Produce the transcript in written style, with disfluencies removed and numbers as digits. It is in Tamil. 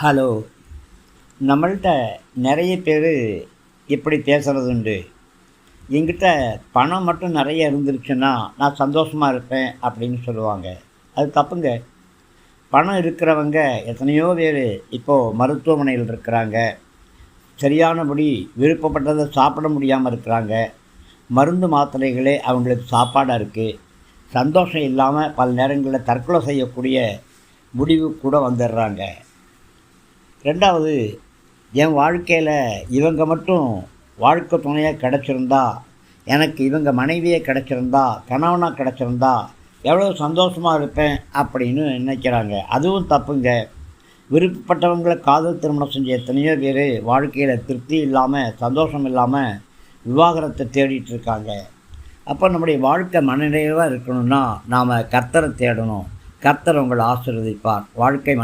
ஹலோ. நம்மள்ட்ட நிறைய பேர் இப்படி பேசுகிறது உண்டு. என்கிட்ட பணம் மட்டும் நிறைய இருந்துருச்சுன்னா நான் சந்தோஷமாக இருப்பேன் அப்படின்னு சொல்லுவாங்க. அது தப்புங்க. பணம் இருக்கிறவங்க எத்தனையோ பேர் இப்போது மருத்துவமனையில் இருக்கிறாங்க. சரியானபடி விருப்பப்பட்டதை சாப்பிட முடியாமல் இருக்கிறாங்க. மருந்து மாத்திரைகளே அவங்களுக்கு சாப்பாடாக இருக்குது. சந்தோஷம் இல்லாமல் பல நேரங்களில் தற்கொலை செய்யக்கூடிய முடிவு கூட வந்துடுறாங்க. ரெண்டாவது, என் வாழ்க்கையில் இவங்க மட்டும் வாழ்க்கை துணையாக கிடச்சிருந்தா, எனக்கு இவங்க மனைவியே கிடச்சிருந்தா, கணவனாக கிடச்சிருந்தா எவ்வளோ சந்தோஷமாக இருப்பேன் அப்படின்னு நினைக்கிறாங்க. அதுவும் தப்புங்க. விருப்பப்பட்டவங்களை காதல் திருமணம் செஞ்ச எத்தனையோ பேர் வாழ்க்கையில் திருப்தி இல்லாமல் சந்தோஷம் இல்லாமல் விவாகரத்தை தேடிட்டு இருக்காங்க. அப்போ நம்முடைய வாழ்க்கை மனநிறைவாக இருக்கணும்னா நாம் கர்த்தரை தேடணும். கர்த்தர் உங்களை ஆசீர்வதிப்பார். வாழ்க்கை